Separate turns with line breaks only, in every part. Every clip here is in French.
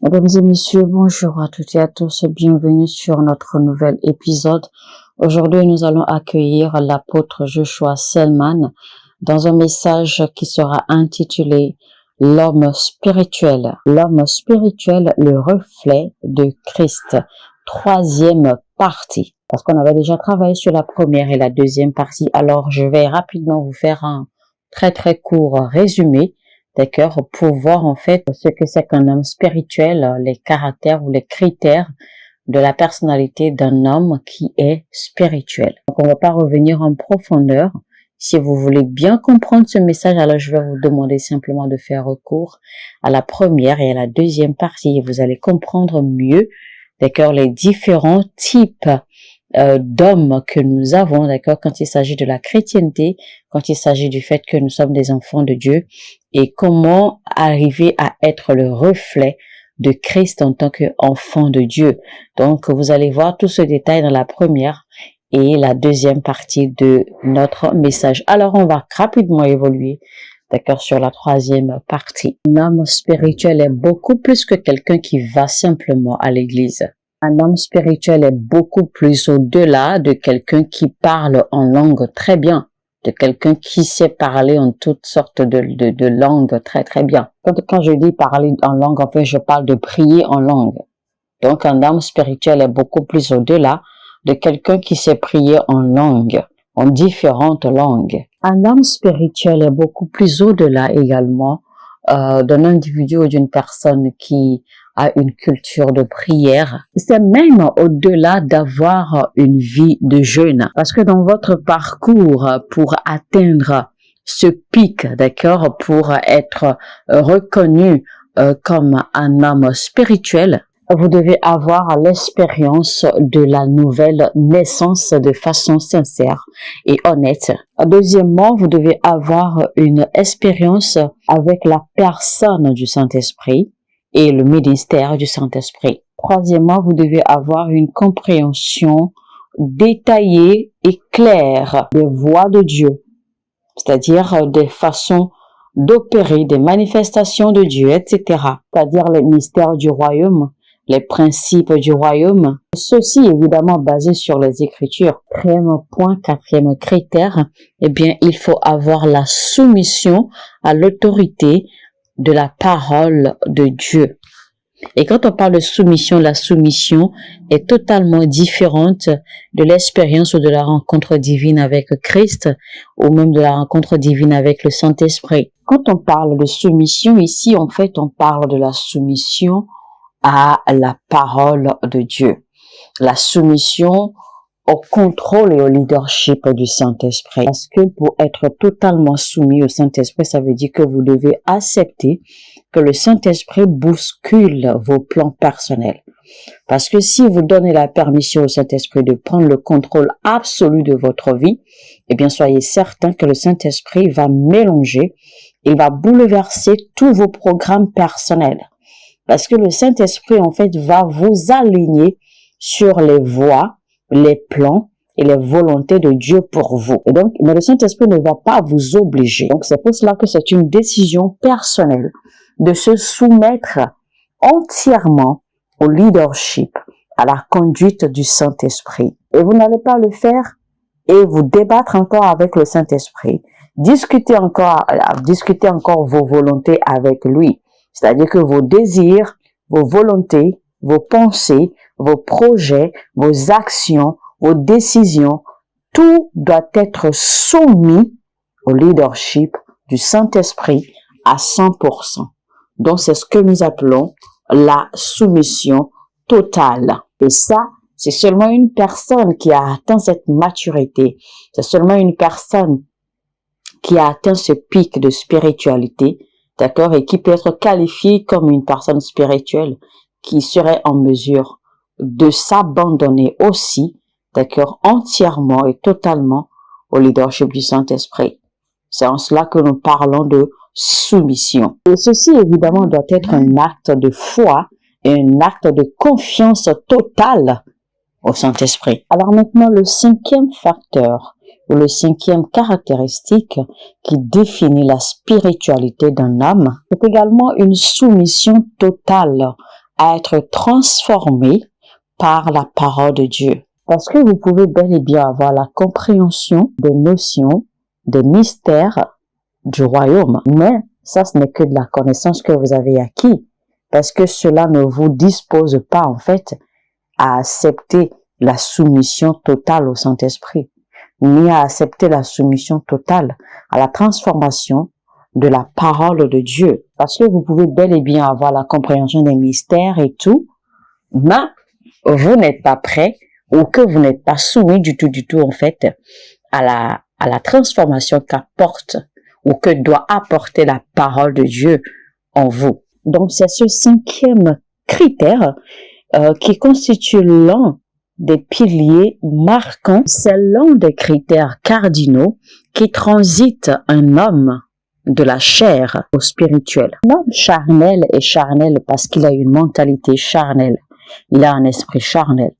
Mesdames et messieurs, bonjour à toutes et à tous et bienvenue sur notre nouvel épisode. Aujourd'hui, nous allons accueillir l'apôtre Joshua Selman dans un message qui sera intitulé L'homme spirituel. L'homme spirituel, le reflet de Christ. Troisième partie. Parce qu'on avait déjà travaillé sur la première et la deuxième partie. Alors, je vais rapidement vous faire un très court résumé. D'accord, pour voir en fait ce que c'est qu'un homme spirituel, les caractères ou les critères de la personnalité d'un homme qui est spirituel. Donc on ne va pas revenir en profondeur. Si vous voulez bien comprendre ce message, alors je vais vous demander simplement de faire recours à la première et à la deuxième partie et vous allez comprendre mieux, d'accord, les différents types d'hommes que nous avons, d'accord, quand il s'agit de la chrétienté, quand il s'agit du fait que nous sommes des enfants de Dieu et comment arriver à être le reflet de Christ en tant qu'enfant de Dieu. Donc, vous allez voir tout ce détail dans la première et la deuxième partie de notre message. Alors, on va rapidement évoluer, d'accord, sur la troisième partie. Un homme spirituel est beaucoup plus que quelqu'un qui va simplement à l'église. Un homme spirituel est beaucoup plus au-delà de quelqu'un qui parle en langue très bien, de quelqu'un qui sait parler en toutes sortes de langues très bien. Quand je dis parler en langue, en fait, je parle de prier en langue. Donc, un homme spirituel est beaucoup plus au-delà de quelqu'un qui sait prier en langue, en différentes langues. Un homme spirituel est beaucoup plus au-delà également d'un individu ou d'une personne qui a une culture de prière. C'est même au-delà d'avoir une vie de jeûne. Parce que dans votre parcours pour atteindre ce pic, d'accord, pour être reconnu comme un homme spirituel, vous devez avoir l'expérience de la nouvelle naissance de façon sincère et honnête. Deuxièmement, vous devez avoir une expérience avec la personne du Saint-Esprit et le ministère du Saint-Esprit. Troisièmement, vous devez avoir une compréhension détaillée et claire des voies de Dieu, c'est-à-dire des façons d'opérer, des manifestations de Dieu, etc., c'est-à-dire les mystères du royaume, les principes du royaume. Ceci évidemment basé sur les Écritures. Quatrième critère, eh bien, il faut avoir la soumission à l'autorité de la parole de Dieu. Et quand on parle de soumission, la soumission est totalement différente de l'expérience ou de la rencontre divine avec Christ ou même de la rencontre divine avec le Saint-Esprit. Quand on parle de soumission ici, en fait, on parle de la soumission à la parole de Dieu. La soumission au contrôle et au leadership du Saint-Esprit. Parce que pour être totalement soumis au Saint-Esprit, ça veut dire que vous devez accepter que le Saint-Esprit bouscule vos plans personnels. Parce que si vous donnez la permission au Saint-Esprit de prendre le contrôle absolu de votre vie, eh bien, soyez certain que le Saint-Esprit va mélanger, il va bouleverser tous vos programmes personnels. Parce que le Saint-Esprit, en fait, va vous aligner sur les voies, les plans et les volontés de Dieu pour vous. Et donc, mais le Saint-Esprit ne va pas vous obliger. Donc, c'est pour cela que c'est une décision personnelle de se soumettre entièrement au leadership, à la conduite du Saint-Esprit. Et vous n'allez pas le faire et vous débattre encore avec le Saint-Esprit. Discutez encore vos volontés avec lui. C'est-à-dire que vos désirs, vos volontés, vos pensées, vos projets, vos actions, vos décisions, tout doit être soumis au leadership du Saint-Esprit à 100%. Donc, c'est ce que nous appelons la soumission totale. Et ça, c'est seulement une personne qui a atteint cette maturité. C'est seulement une personne qui a atteint ce pic de spiritualité, d'accord, et qui peut être qualifiée comme une personne spirituelle qui serait en mesure de s'abandonner aussi, d'accord, entièrement et totalement au leadership du Saint-Esprit. C'est en cela que nous parlons de soumission. Et ceci, évidemment, doit être un acte de foi et un acte de confiance totale au Saint-Esprit. Alors maintenant, le cinquième facteur ou le cinquième caractéristique qui définit la spiritualité d'un homme, c'est également une soumission totale à être transformés par la parole de Dieu. Parce que vous pouvez bel et bien avoir la compréhension des notions, des mystères du royaume. Mais ça, ce n'est que de la connaissance que vous avez acquis. Parce que cela ne vous dispose pas, en fait, à accepter la soumission totale au Saint-Esprit, ni à accepter la soumission totale à la transformation de la parole de Dieu. Parce que vous pouvez bel et bien avoir la compréhension des mystères et tout, mais vous n'êtes pas prêt ou que vous n'êtes pas soumis du tout, en fait, à la transformation qu'apporte ou que doit apporter la parole de Dieu en vous. Donc, c'est ce 5e critère qui constitue l'un des piliers marquants, c'est l'un des critères cardinaux qui transite un homme de la chair au spirituel. L'homme charnel est charnel parce qu'il a une mentalité charnelle, il a un esprit charnel.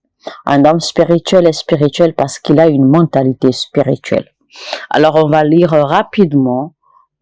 Un homme spirituel est spirituel parce qu'il a une mentalité spirituelle. Alors on va lire rapidement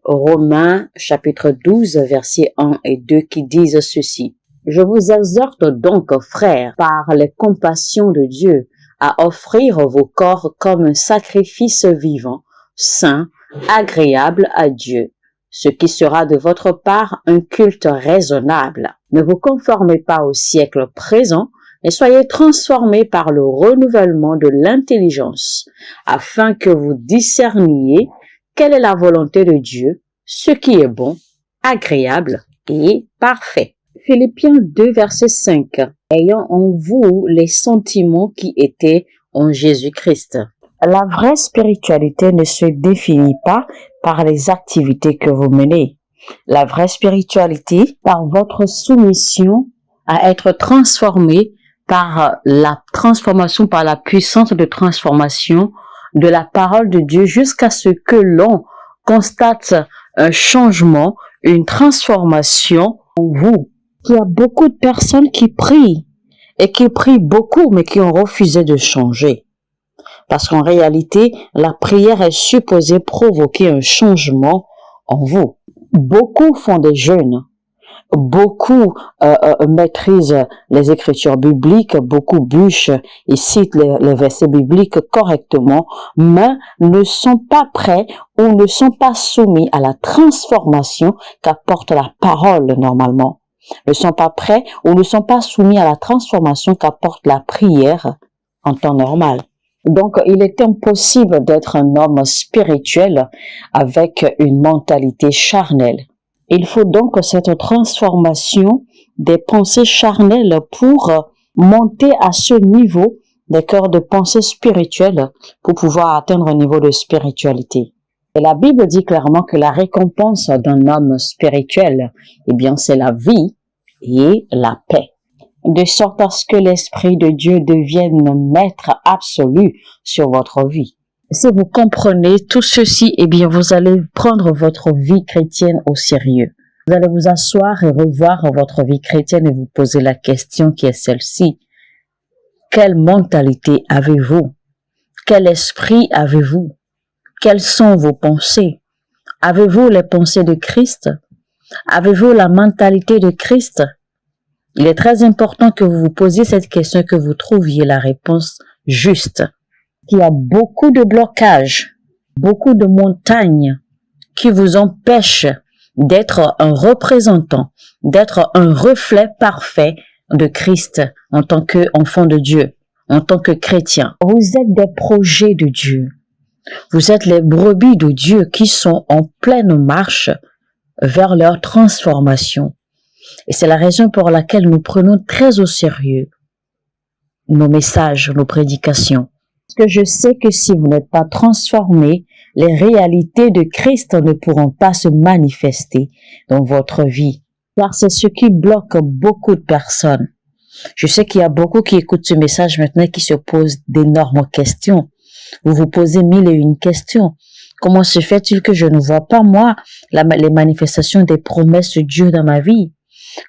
Romains chapitre 12 versets 1 et 2 qui disent ceci. Je vous exhorte donc, frères, par les compassions de Dieu, à offrir vos corps comme un sacrifice vivant, saint, agréable à Dieu, ce qui sera de votre part un culte raisonnable. Ne vous conformez pas au siècle présent, mais soyez transformés par le renouvellement de l'intelligence, afin que vous discerniez quelle est la volonté de Dieu, ce qui est bon, agréable et parfait. Philippiens 2, verset 5. Ayant en vous les sentiments qui étaient en Jésus-Christ. La vraie spiritualité ne se définit pas par les activités que vous menez. La vraie spiritualité, par votre soumission à être transformé par la transformation, par la puissance de transformation de la parole de Dieu jusqu'à ce que l'on constate un changement, une transformation en vous. Il y a beaucoup de personnes qui prient et qui prient beaucoup mais qui ont refusé de changer. Parce qu'en réalité, la prière est supposée provoquer un changement en vous. Beaucoup font des jeûnes. Beaucoup maîtrisent les écritures bibliques, beaucoup bûchent et citent les versets bibliques correctement, mais ne sont pas prêts ou ne sont pas soumis à la transformation qu'apporte la parole normalement. Ne sont pas prêts ou ne sont pas soumis à la transformation qu'apporte la prière en temps normal. Donc, il est impossible d'être un homme spirituel avec une mentalité charnelle. Il faut donc cette transformation des pensées charnelles pour monter à ce niveau des cœurs de pensée spirituelle pour pouvoir atteindre un niveau de spiritualité. Et la Bible dit clairement que la récompense d'un homme spirituel, eh bien, c'est la vie et la paix. De sorte à ce que l'Esprit de Dieu devienne maître absolu sur votre vie. Si vous comprenez tout ceci, eh bien, vous allez prendre votre vie chrétienne au sérieux. Vous allez vous asseoir et revoir votre vie chrétienne et vous poser la question qui est celle-ci. Quelle mentalité avez-vous? Quel esprit avez-vous? Quelles sont vos pensées? Avez-vous les pensées de Christ? Avez-vous la mentalité de Christ? Il est très important que vous vous posiez cette question et que vous trouviez la réponse juste. Il y a beaucoup de blocages, beaucoup de montagnes qui vous empêchent d'être un représentant, d'être un reflet parfait de Christ en tant qu'enfant de Dieu, en tant que chrétien. Vous êtes des projets de Dieu. Vous êtes les brebis de Dieu qui sont en pleine marche vers leur transformation. Et c'est la raison pour laquelle nous prenons très au sérieux nos messages, nos prédications. Parce que je sais que si vous n'êtes pas transformés, les réalités de Christ ne pourront pas se manifester dans votre vie. Car c'est ce qui bloque beaucoup de personnes. Je sais qu'il y a beaucoup qui écoutent ce message maintenant qui se posent d'énormes questions. Vous vous posez 1001 questions. Comment se fait-il que je ne vois pas, moi, les manifestations des promesses de Dieu dans ma vie?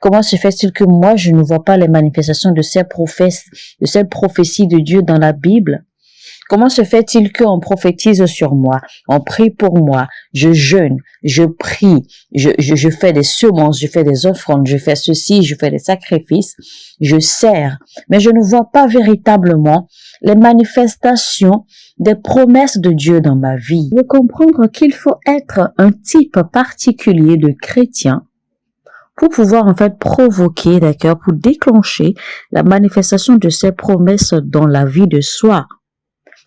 Comment se fait-il que moi, je ne vois pas les manifestations de ces prophéties de Dieu dans la Bible? Comment se fait-il qu'on prophétise sur moi, on prie pour moi, je jeûne, je prie, je fais des semences, je fais des offrandes, je fais ceci, je fais des sacrifices, je sers, mais je ne vois pas véritablement les manifestations des promesses de Dieu dans ma vie. Je veux comprendre qu'il faut être un type particulier de chrétien pour pouvoir en fait provoquer, d'accord, pour déclencher la manifestation de ces promesses dans la vie de soi.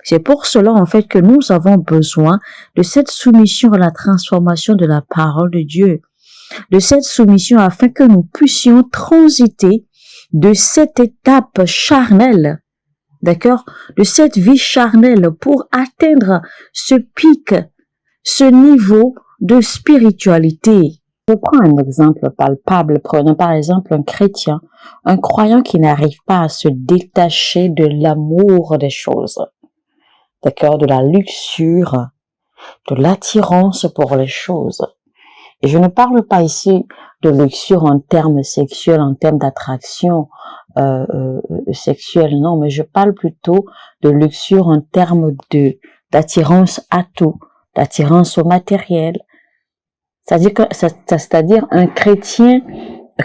C'est pour cela en fait que nous avons besoin de cette soumission à la transformation de la parole de Dieu, de cette soumission afin que nous puissions transiter de cette étape charnelle, d'accord, de cette vie charnelle pour atteindre ce pic, ce niveau de spiritualité. Je prends un exemple palpable. Prenons par exemple un chrétien, un croyant qui n'arrive pas à se détacher de l'amour des choses, d'accord, de la luxure, de l'attirance pour les choses. Et je ne parle pas ici de luxure en termes sexuels, en termes d'attraction sexuelle, non, mais je parle plutôt de luxure en termes d'attirance à tout, d'attirance au matériel. C'est-à-dire un chrétien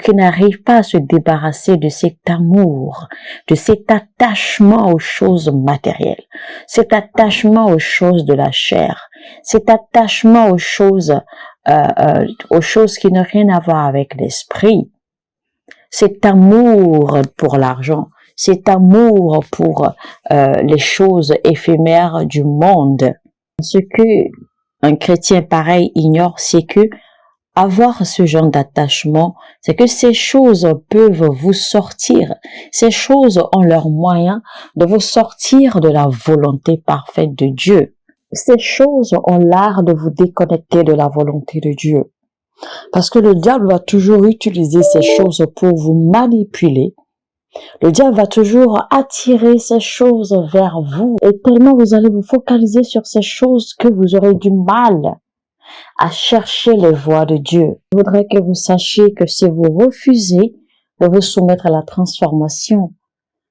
qui n'arrive pas à se débarrasser de cet amour, de cet attachement aux choses matérielles, cet attachement aux choses de la chair, cet attachement aux choses qui n'ont rien à voir avec l'esprit, cet amour pour l'argent, cet amour pour les choses éphémères du monde. Ce que un chrétien pareil ignore, c'est que avoir ce genre d'attachement, c'est que ces choses peuvent vous sortir. Ces choses ont leurs moyens de vous sortir de la volonté parfaite de Dieu. Ces choses ont l'art de vous déconnecter de la volonté de Dieu. Parce que le diable va toujours utiliser ces choses pour vous manipuler. Le diable va toujours attirer ces choses vers vous et tellement vous allez vous focaliser sur ces choses que vous aurez du mal à chercher les voies de Dieu. Je voudrais que vous sachiez que si vous refusez de vous soumettre à la transformation,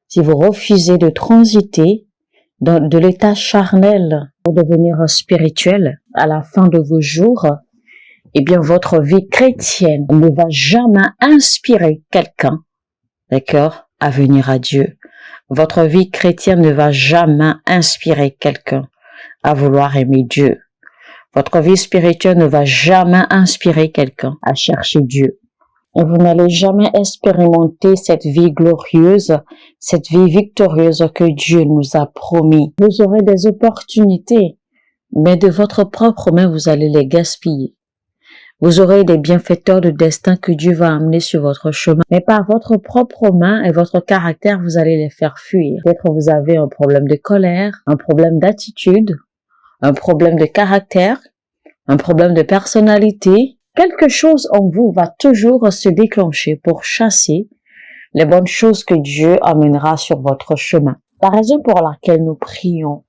si vous refusez de transiter de l'état charnel pour devenir spirituel à la fin de vos jours, eh bien votre vie chrétienne ne va jamais inspirer quelqu'un, d'accord, à venir à Dieu. Votre vie chrétienne ne va jamais inspirer quelqu'un à vouloir aimer Dieu. Votre vie spirituelle ne va jamais inspirer quelqu'un à chercher Dieu. Et vous n'allez jamais expérimenter cette vie glorieuse, cette vie victorieuse que Dieu nous a promis. Vous aurez des opportunités, mais de votre propre main, vous allez les gaspiller. Vous aurez des bienfaiteurs de destin que Dieu va amener sur votre chemin, mais par votre propre main et votre caractère, vous allez les faire fuir. Peut-être vous avez un problème de colère, un problème d'attitude, un problème de caractère, un problème de personnalité. Quelque chose en vous va toujours se déclencher pour chasser les bonnes choses que Dieu amènera sur votre chemin. La raison pour laquelle nous prions,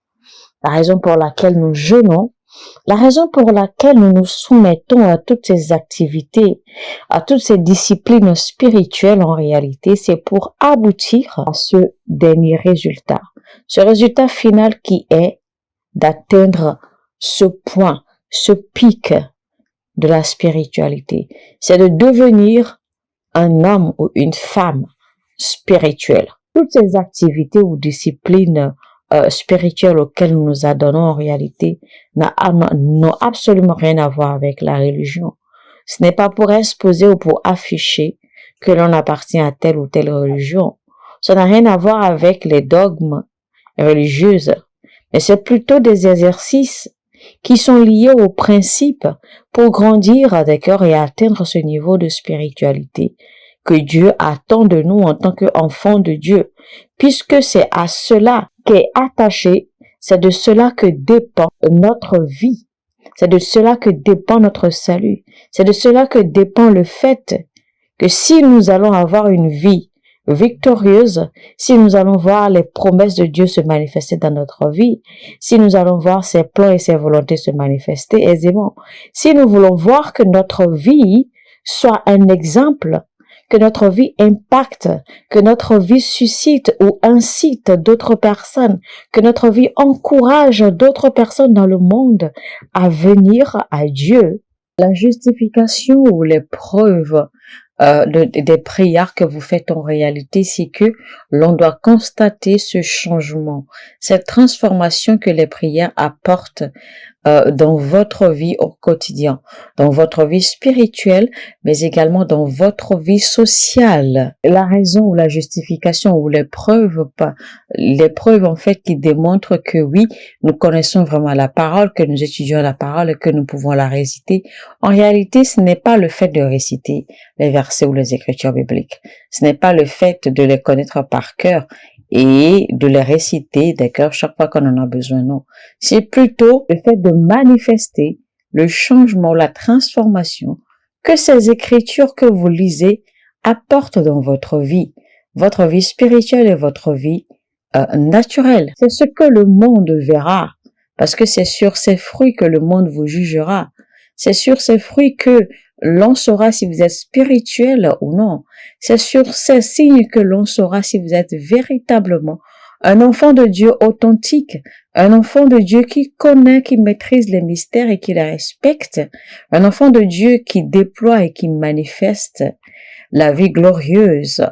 la raison pour laquelle nous jeûnons, la raison pour laquelle nous nous soumettons à toutes ces activités, à toutes ces disciplines spirituelles en réalité, c'est pour aboutir à ce dernier résultat. Ce résultat final qui est d'atteindre ce point, ce pic de la spiritualité. C'est de devenir un homme ou une femme spirituelle. Toutes ces activités ou disciplines spirituelles auxquelles nous nous adonnons en réalité n'ont absolument rien à voir avec la religion. Ce n'est pas pour exposer ou pour afficher que l'on appartient à telle ou telle religion. Ça n'a rien à voir avec les dogmes religieux, mais c'est plutôt des exercices qui sont liés aux principes pour grandir, d'accord, et atteindre ce niveau de spiritualité que Dieu attend de nous en tant qu'enfants de Dieu, puisque c'est à cela qu'est attaché, c'est de cela que dépend notre vie, c'est de cela que dépend notre salut, c'est de cela que dépend le fait que si nous allons avoir une vie victorieuse, si nous allons voir les promesses de Dieu se manifester dans notre vie, si nous allons voir ses plans et ses volontés se manifester aisément, si nous voulons voir que notre vie soit un exemple, que notre vie impacte, que notre vie suscite ou incite d'autres personnes, que notre vie encourage d'autres personnes dans le monde à venir à Dieu. La justification ou les preuves des prières que vous faites en réalité, c'est que l'on doit constater ce changement, cette transformation que les prières apportent dans votre vie au quotidien, dans votre vie spirituelle, mais également dans votre vie sociale. La raison ou la justification ou les preuves en fait qui démontrent que oui, nous connaissons vraiment la parole, que nous étudions la parole et que nous pouvons la réciter. En réalité, ce n'est pas le fait de réciter les versets ou les écritures bibliques. Ce n'est pas le fait de les connaître par cœur et de les réciter, d'accord, chaque fois qu'on en a besoin, non. C'est plutôt le fait de manifester le changement, la transformation que ces écritures que vous lisez apportent dans votre vie spirituelle et votre vie naturelle. C'est ce que le monde verra, parce que c'est sur ces fruits que le monde vous jugera. C'est sur ces fruits que l'on saura si vous êtes spirituel ou non. C'est sur ces signes que l'on saura si vous êtes véritablement un enfant de Dieu authentique, un enfant de Dieu qui connaît, qui maîtrise les mystères et qui les respecte, un enfant de Dieu qui déploie et qui manifeste la vie glorieuse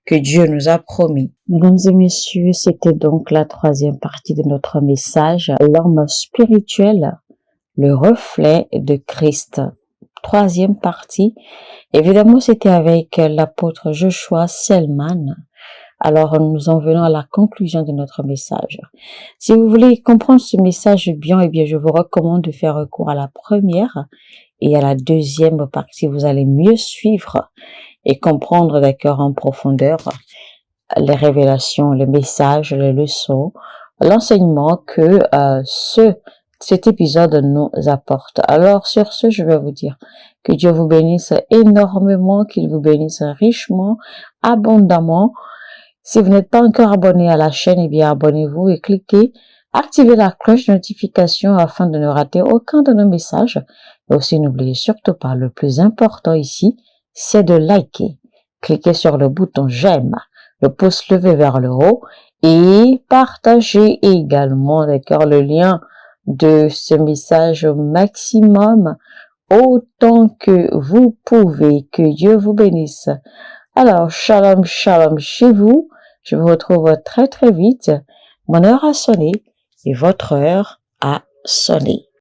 que Dieu nous a promis. Mesdames et messieurs, c'était donc la troisième partie de notre message, l'homme spirituel, le reflet de Christ. Troisième partie, évidemment, c'était avec l'apôtre Joshua Selman. Alors, nous en venons à la conclusion de notre message. Si vous voulez comprendre ce message bien, eh bien, je vous recommande de faire recours à la première et à la deuxième partie. Vous allez mieux suivre et comprendre, d'accord, en profondeur les révélations, les messages, les leçons, l'enseignement que cet épisode nous apporte. Alors, sur ce, je vais vous dire que Dieu vous bénisse énormément, qu'il vous bénisse richement, abondamment. Si vous n'êtes pas encore abonné à la chaîne, eh bien, abonnez-vous et activez la cloche de notification afin de ne rater aucun de nos messages. Et aussi, n'oubliez surtout pas, le plus important ici, c'est de liker. Cliquez sur le bouton j'aime, le pouce levé vers le haut et partagez également, d'accord, le lien de ce message au maximum, autant que vous pouvez. Que Dieu vous bénisse. Alors, shalom, shalom chez vous. Je vous retrouve très très vite. Mon heure a sonné et votre heure a sonné.